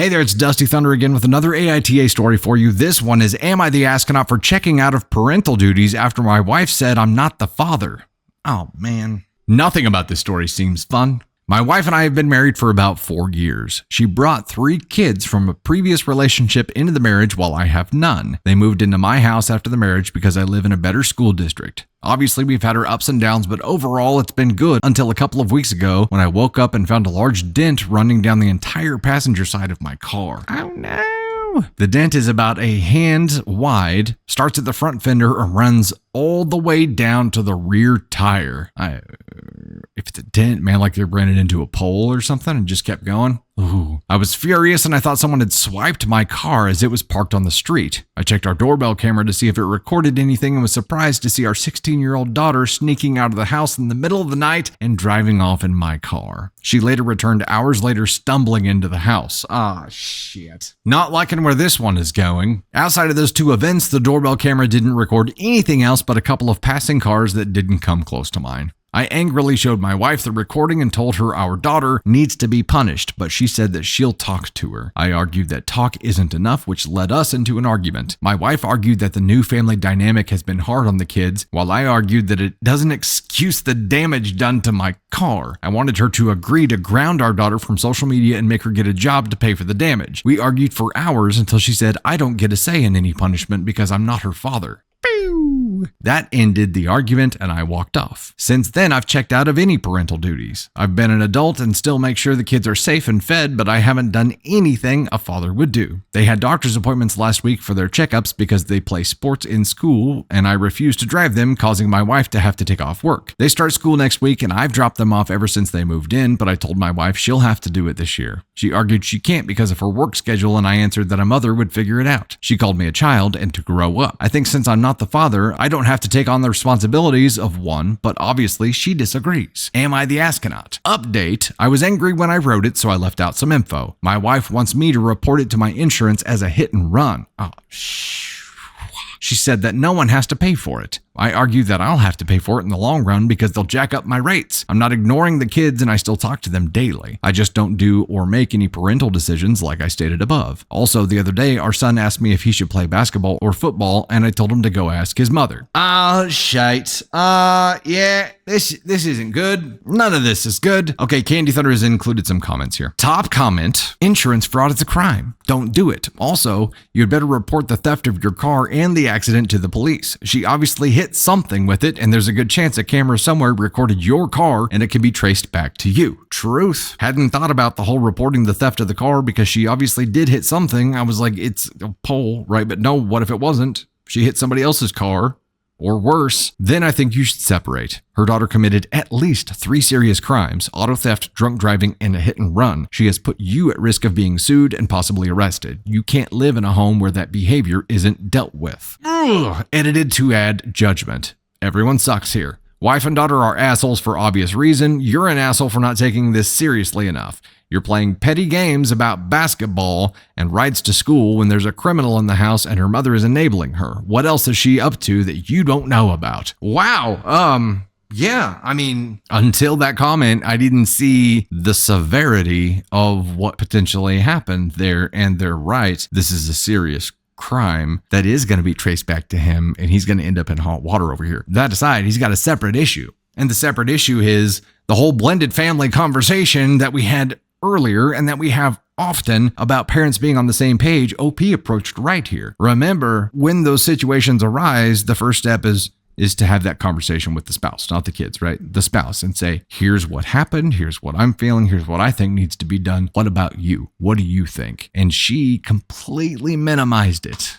Hey there, it's Dusty Thunder again with another AITA story for you. This one is, am I the astronaut for checking out of parental duties after my wife said I'm not the father? Oh man. Nothing about this story seems fun. My wife and I have been married for about 4 years. She brought 3 kids from a previous relationship into the marriage while I have none. They moved into my house after the marriage because I live in a better school district. Obviously, we've had our ups and downs, but overall, it's been good until a couple of weeks ago when I woke up and found a large dent running down the entire passenger side of my car. Oh no! The dent is about a hand wide, starts at the front fender and runs all the way down to the rear tire. If it's a dent, man, like they ran it into a pole or something and just kept going. Ooh. I was furious and I thought someone had swiped my car as it was parked on the street. I checked our doorbell camera to see if it recorded anything and was surprised to see our 16-year-old daughter sneaking out of the house in the middle of the night and driving off in my car. She later returned hours later stumbling into the house. Ah, shit. Not liking where this one is going. Outside of those 2 events, the doorbell camera didn't record anything else but a couple of passing cars that didn't come close to mine. I angrily showed my wife the recording and told her our daughter needs to be punished, but she said that she'll talk to her. I argued that talk isn't enough, which led us into an argument. My wife argued that the new family dynamic has been hard on the kids, while I argued that it doesn't excuse the damage done to my car. I wanted her to agree to ground our daughter from social media and make her get a job to pay for the damage. We argued for hours until she said I don't get a say in any punishment because I'm not her father. That ended the argument and I walked off. Since then, I've checked out of any parental duties. I've been an adult and still make sure the kids are safe and fed, but I haven't done anything a father would do. They had doctor's appointments last week for their checkups because they play sports in school and I refuse to drive them, causing my wife to have to take off work. They start school next week and I've dropped them off ever since they moved in, but I told my wife she'll have to do it this year. She argued she can't because of her work schedule and I answered that a mother would figure it out. She called me a child and to grow up. I think since I'm not the father, I don't have to take on the responsibilities of one, but obviously she disagrees. Am I the astronaut? Update. I was angry when I wrote it, so I left out some info. My wife wants me to report it to my insurance as a hit and run. Oh, she said that no one has to pay for it. I argue that I'll have to pay for it in the long run because they'll jack up my rates. I'm not ignoring the kids and I still talk to them daily. I just don't do or make any parental decisions like I stated above. Also, the other day, our son asked me if he should play basketball or football and I told him to go ask his mother. Shite. Yeah, this isn't good. None of this is good. Okay, Candy Thunder has included some comments here. Top comment, insurance fraud is a crime. Don't do it. Also, you'd better report the theft of your car and the accident to the police. She obviously hit something with it, and there's a good chance a camera somewhere recorded your car and it can be traced back to you. Truth. Hadn't thought about the whole reporting the theft of the car because she obviously did hit something. I was like, it's a pole, right? But no, what if it wasn't? She hit somebody else's car. Or worse, then I think you should separate. Her daughter committed at least 3 serious crimes: auto theft, drunk driving, and a hit and run. She has put you at risk of being sued and possibly arrested. You can't live in a home where that behavior isn't dealt with. Edited to add judgment. Everyone sucks here. Wife and daughter are assholes for obvious reason. You're an asshole for not taking this seriously enough. You're playing petty games about basketball and rides to school when there's a criminal in the house and her mother is enabling her. What else is she up to that you don't know about? Wow. Yeah, I mean, until that comment, I didn't see the severity of what potentially happened there, and they're right. This is a serious crime that is going to be traced back to him and he's going to end up in hot water over here. That aside, he's got a separate issue. And the separate issue is the whole blended family conversation that we had earlier and that we have often about parents being on the same page. OP approached right here. Remember, when those situations arise, the first step is to have that conversation with the spouse, not the kids, right? The spouse, and say, here's what happened. Here's what I'm feeling. Here's what I think needs to be done. What about you? What do you think? And she completely minimized it,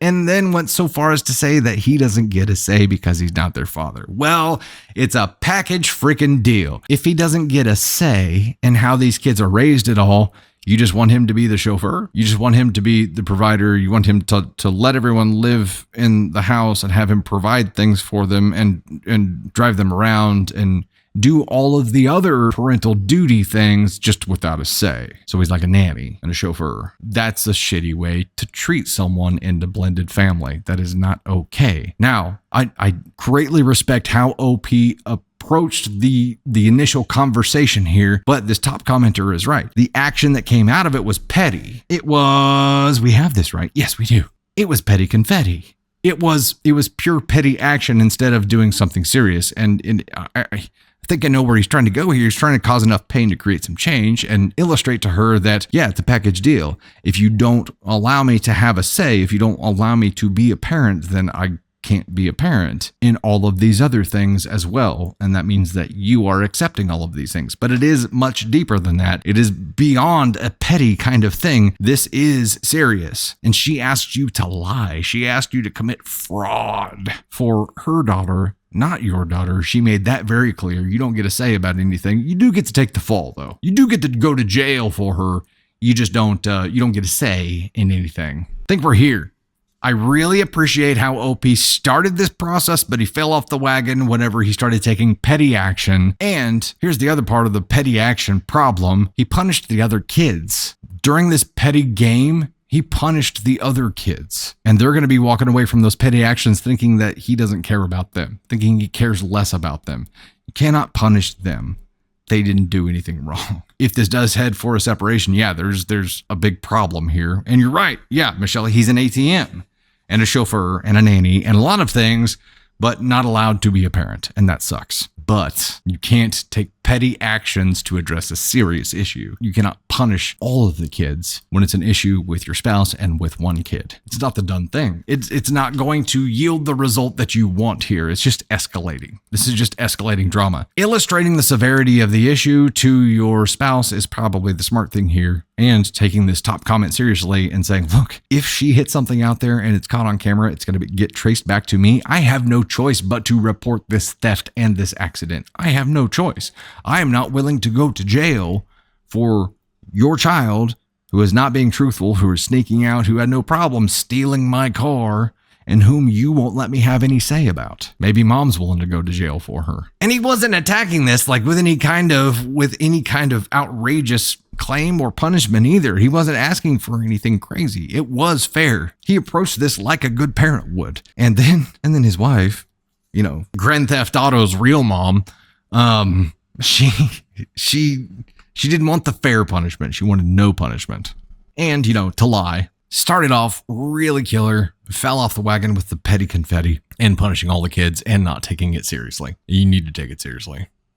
and then went so far as to say that he doesn't get a say because he's not their father. Well, it's a package freaking deal. If he doesn't get a say in how these kids are raised at all, you just want him to be the chauffeur? You just want him to be the provider? You want him to let everyone live in the house and have him provide things for them and drive them around and do all of the other parental duty things just without a say. So he's like a nanny and a chauffeur. That's a shitty way to treat someone in the blended family. That is not okay. Now, I greatly respect how OP approached the initial conversation here, but this top commenter is right. The action that came out of it was petty. We have this right. Yes, we do. It was petty confetti. It was pure petty action instead of doing something serious. And I think I know where he's trying to go here. He's trying to cause enough pain to create some change and illustrate to her that, yeah, it's a package deal. If you don't allow me to have a say, if you don't allow me to be a parent, then I can't be a parent in all of these other things as well. And that means that you are accepting all of these things. But it is much deeper than that. It is beyond a petty kind of thing. This is serious. And she asked you to lie. She asked you to commit fraud for her daughter, not your daughter. She made that very clear. You don't get a say about anything. You do get to take the fall, though. You do get to go to jail for her. You just don't get a say in anything. I think we're here. I really appreciate how OP started this process, but he fell off the wagon whenever he started taking petty action. And here's the other part of the petty action problem. He punished the other kids. During this petty game, he punished the other kids. And they're going to be walking away from those petty actions thinking that he doesn't care about them, thinking he cares less about them. You cannot punish them. They didn't do anything wrong. If this does head for a separation, yeah, there's a big problem here. And you're right. Yeah, Michelle, he's an ATM. And a chauffeur and a nanny and a lot of things, but not allowed to be a parent. And that sucks. But you can't take petty actions to address a serious issue. You cannot punish all of the kids when it's an issue with your spouse and with one kid. It's not the done thing. It's not going to yield the result that you want here. It's just escalating. This is just escalating drama. Illustrating the severity of the issue to your spouse is probably the smart thing here. And taking this top comment seriously and saying, look, if she hits something out there and it's caught on camera, it's going to get traced back to me. I have no choice but to report this theft and this accident. I have no choice. I am not willing to go to jail for your child who is not being truthful, who is sneaking out, who had no problem stealing my car, and whom you won't let me have any say about. Maybe mom's willing to go to jail for her. And he wasn't attacking this like with any kind of outrageous claim or punishment either. He wasn't asking for anything crazy. It was fair. He approached this like a good parent would. And then his wife, Grand Theft Auto's real mom, she didn't want the fair punishment. She wanted no punishment. And, to lie. Started off really killer, fell off the wagon with the petty confetti and punishing all the kids and not taking it seriously. You need to take it seriously.